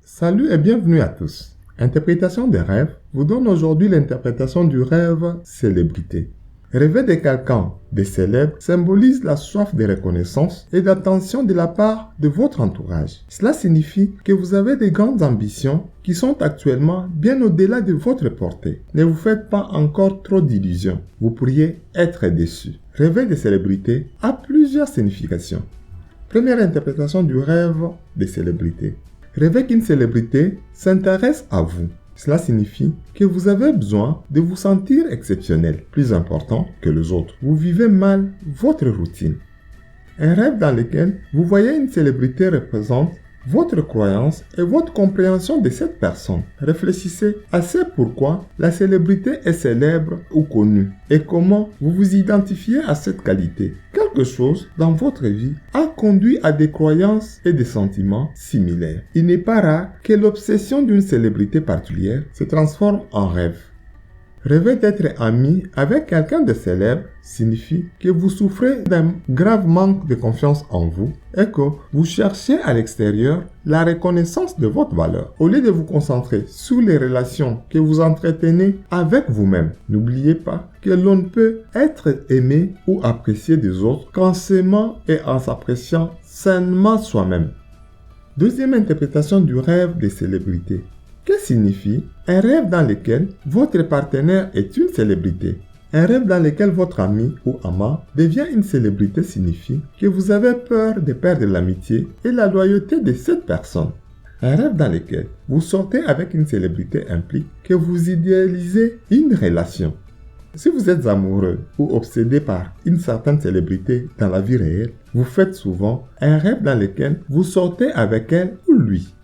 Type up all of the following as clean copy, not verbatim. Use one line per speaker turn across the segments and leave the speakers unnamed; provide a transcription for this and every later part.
Salut et bienvenue à tous. Interprétation des rêves vous donne aujourd'hui l'interprétation du rêve célébrité. Rêver de quelqu'un de célèbre symbolise la soif de reconnaissance et d'attention de la part de votre entourage. Cela signifie que vous avez de grandes ambitions qui sont actuellement bien au-delà de votre portée. Ne vous faites pas encore trop d'illusions. Vous pourriez être déçu. Rêver de célébrité a plusieurs significations. Première interprétation du rêve de célébrité. Rêvez qu'une célébrité s'intéresse à vous. Cela signifie que vous avez besoin de vous sentir exceptionnel, plus important que les autres. Vous vivez mal votre routine. Un rêve dans lequel vous voyez une célébrité représente votre croyance et votre compréhension de cette personne. Réfléchissez à ce pourquoi la célébrité est célèbre ou connue et comment vous vous identifiez à cette qualité. Quelque chose dans votre vie a conduit à des croyances et des sentiments similaires. Il n'est pas rare que l'obsession d'une célébrité particulière se transforme en rêve. Rêver d'être ami avec quelqu'un de célèbre signifie que vous souffrez d'un grave manque de confiance en vous et que vous cherchez à l'extérieur la reconnaissance de votre valeur. Au lieu de vous concentrer sur les relations que vous entretenez avec vous-même, n'oubliez pas que l'on ne peut être aimé ou apprécié des autres qu'en s'aimant et en s'appréciant sainement soi-même. Deuxième interprétation du rêve des célébrités. Que signifie un rêve dans lequel votre partenaire est une célébrité? Un rêve dans lequel votre ami ou amant devient une célébrité signifie que vous avez peur de perdre l'amitié et la loyauté de cette personne. Un rêve dans lequel vous sortez avec une célébrité implique que vous idéalisez une relation. Si vous êtes amoureux ou obsédé par une certaine célébrité dans la vie réelle, vous faites souvent un rêve dans lequel vous sortez avec elle ou lui.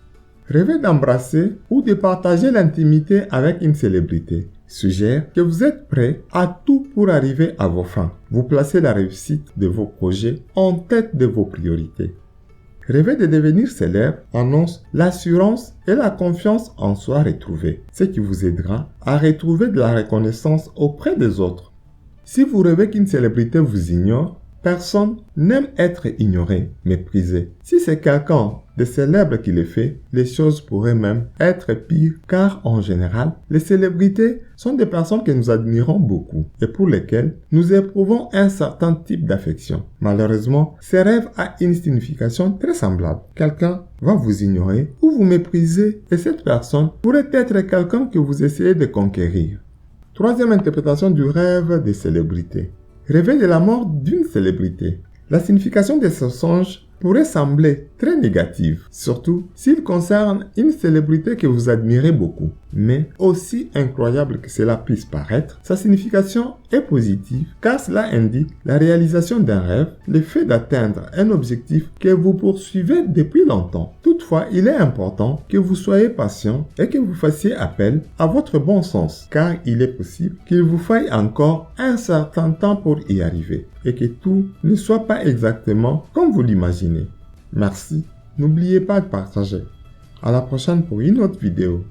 Rêver d'embrasser ou de partager l'intimité avec une célébrité suggère que vous êtes prêt à tout pour arriver à vos fins. Vous placez la réussite de vos projets en tête de vos priorités. Rêver de devenir célèbre annonce l'assurance et la confiance en soi retrouvée, ce qui vous aidera à retrouver de la reconnaissance auprès des autres. Si vous rêvez qu'une célébrité vous ignore, personne n'aime être ignoré, méprisé. Si c'est quelqu'un de célèbre qui le fait, les choses pourraient même être pires car en général, les célébrités sont des personnes que nous admirons beaucoup et pour lesquelles nous éprouvons un certain type d'affection. Malheureusement, ces rêves ont une signification très semblable. Quelqu'un va vous ignorer ou vous mépriser et cette personne pourrait être quelqu'un que vous essayez de conquérir. Troisième interprétation du rêve des célébrités. Rêver de la mort d'une célébrité. La signification de ce songe pourrait sembler très négative, surtout s'il concerne une célébrité que vous admirez beaucoup. Mais aussi incroyable que cela puisse paraître, sa signification est positive car cela indique la réalisation d'un rêve, le fait d'atteindre un objectif que vous poursuivez depuis longtemps. Toutefois, il est important que vous soyez patient et que vous fassiez appel à votre bon sens car il est possible qu'il vous faille encore un certain temps pour y arriver et que tout ne soit pas exactement comme vous l'imaginez. Merci, n'oubliez pas de partager. À la prochaine pour une autre vidéo.